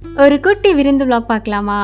ஒரு குட்டி விருந்து vlog பார்க்கலாமா?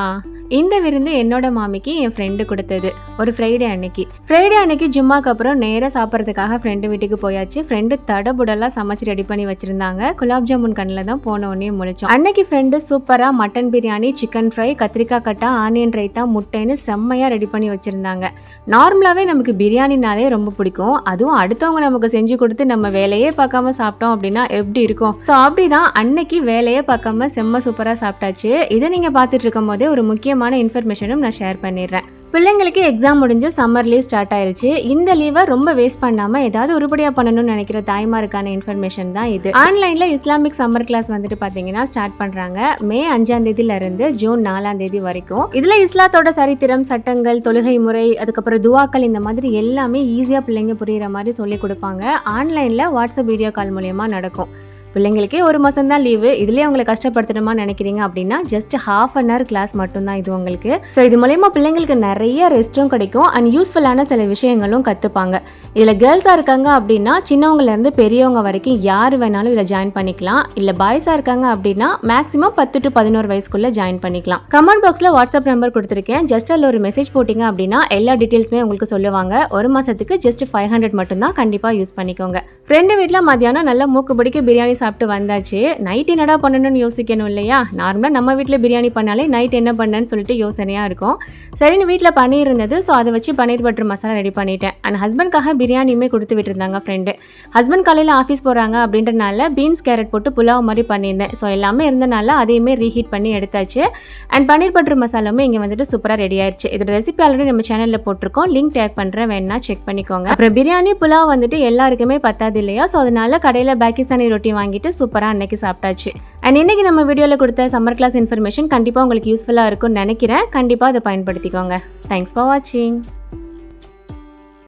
இந்த விருந்து என்னோட மாமிக்கு என் ஃப்ரெண்டு கொடுத்தது. ஒரு ஃப்ரைடே அன்னைக்கு ஜும்மாக்கு அப்புறம் நேராக சாப்பிட்றதுக்காக ஃப்ரெண்டு வீட்டுக்கு போயாச்சு. ஃப்ரெண்டு தடபுடலாம் சமைச்சு ரெடி பண்ணி வச்சிருந்தாங்க. குலாப் ஜாமுன் கண்ணில் தான் போன உடனே முழிச்சோம். அன்னைக்கு ஃப்ரெண்டு சூப்பராக மட்டன் பிரியாணி, சிக்கன் ஃப்ரை, கத்திரிக்காய் கட்டா, ஆனியன் ரைத்தா, முட்டைன்னு செம்மையாக ரெடி பண்ணி வச்சிருந்தாங்க. நார்மலாகவே நமக்கு பிரியாணினாலே ரொம்ப பிடிக்கும். அதுவும் அடுத்தவங்க நமக்கு செஞ்சு கொடுத்து நம்ம வேலையே பார்க்காம சாப்பிட்டோம் அப்படின்னா எப்படி இருக்கும்? ஸோ அப்படிதான் அன்னைக்கு வேலையே பார்க்காம செம்ம சூப்பராக சாப்பிட்டாச்சு. இதை நீங்கள் பார்த்துட்டு இருக்கும் போதே ஒரு முக்கியமான இன்ஃபர்மேஷனும் நான் ஷேர் பண்ணிடுறேன். பிள்ளைங்களுக்கு எக்ஸாம் முடிஞ்சு சம்மர் லீவ் ஸ்டார்ட் ஆயிருச்சு. இந்த லீவை ரொம்ப வேஸ்ட் பண்ணாம ஏதாவது உருப்படியா பண்ணணும்னு நினைக்கிற தாய்மாருக்கான இன்ஃபர்மேஷன் தான் இது. ஆன்லைன்ல இஸ்லாமிக் சம்மர் கிளாஸ் வந்துட்டு பாத்தீங்கன்னா ஸ்டார்ட் பண்றாங்க. மே 5ஆம் தேதியில இருந்து ஜூன் 4ஆம் தேதி வரைக்கும். இதுல இஸ்லாத்தோட சரித்திரம், சட்டங்கள், தொழுகை முறை, அதுக்கப்புறம் துவாக்கள், இந்த மாதிரி எல்லாமே ஈஸியா பிள்ளைங்க புரியுற மாதிரி சொல்லி கொடுப்பாங்க. ஆன்லைன்ல வாட்ஸ்அப் வீடியோ கால் மூலமா நடக்கும். பிள்ளைங்களுக்கே ஒரு மாதம் தான் லீவு. இதுலேயே அவங்களை கஷ்டப்படுத்தணுமா நினைக்கிறீங்க அப்படின்னா ஜஸ்ட் ½ கிளாஸ் மட்டும்தான் இது உங்களுக்கு. ஸோ இது மூலயமா பிள்ளைங்களுக்கு நிறைய ரெஸ்ட்டும் கிடைக்கும் அண்ட் யூஸ்ஃபுல்லான சில விஷயங்களும் கற்றுப்பாங்க. இதில் கேர்ள்ஸாக இருக்காங்க அப்படின்னா சின்னவங்கலேருந்து பெரியவங்க வரைக்கும் யார் வேணாலும் இதில் ஜாயின் பண்ணிக்கலாம். இல்லை பாய்ஸாக இருக்காங்க அப்படின்னா மேக்ஸிமம் 10 to 11 வயசுக்குள்ளே ஜாயின் பண்ணிக்கலாம். கமெண்ட் பாக்ஸில் வாட்ஸ்அப் நம்பர் கொடுத்துருக்கேன். ஜஸ்ட் அதில் ஒரு மெசேஜ் போட்டிங்க அப்படின்னா எல்லா டீட்டெயில்ஸுமே உங்களுக்கு சொல்லுவாங்க. ஒரு மாதத்துக்கு ஜஸ்ட் 500 மட்டும்தான். கண்டிப்பாக யூஸ் பண்ணிக்கோங்க. ஃப்ரெண்டு வீட்டில் மத்தியானம் நல்லா மூக்கு பிடிக்க பிரியாணி சாப்பிட்டு வந்தாச்சு. நைட் என்னடா பண்ணணும்னு யோசிக்கணும் இல்லையா? நார்மலாக நம்ம வீட்டில் பிரியாணி பண்ணாலே நைட் என்ன பண்ணேன்னு சொல்லிட்டு யோசனையாக இருக்கும். சரின்னு வீட்டில் பன்னீர் இருந்தது. ஸோ அதை வச்சு பன்னீர் பட்டர் மசாலா ரெடி பண்ணிட்டேன். அண்ட் ஹஸ்பண்ட்காக பிரியாணியுமே கொடுத்து விட்டுருந்தாங்க ஃப்ரெண்டு. ஹஸ்பண்ட் காலையில் ஆஃபீஸ் போகிறாங்க அப்படின்றனால பீன்ஸ் கேரட் போட்டு புலாவ் மாதிரி பண்ணியிருந்தேன். ஸோ எல்லாமே இருந்தனால அதையுமே ரீஹீட் பண்ணி எடுத்தாச்சு. அண்ட் பன்னீர் பட்டர் மசாலாவுமே இங்கே வந்துட்டு சூப்பராக ரெடி ஆயிடுச்சு. இதோட ரெசிபி ஆல்ரெடி நம்ம சேனலில் போட்டிருக்கோம். லிங்க் டேக் பண்ணுறேன், வேணா செக் பண்ணிக்கோங்க. அப்புறம் பிரியாணி புலாவ் வந்துட்டு எல்லாருக்குமே பத்தாது இல்லையா? ஸோ அதனால கடையில் பாகிஸ்தானி ரொட்டி வாங்கிட்டு சூப்பராக அன்னைக்கு சாப்பிட்டாச்சு. அண்ட் இன்னைக்கு நம்ம வீடியோவில் கொடுத்த சம்மர் கிளாஸ் இன்ஃபர்மேஷன் கண்டிப்பாக உங்களுக்கு யூஸ்ஃபுல்லாக இருக்கும்னு நினைக்கிறேன். கண்டிப்பாக அதை பயன்படுத்திக்கோங்க. தேங்க்ஸ் ஃபார் வாட்சிங்.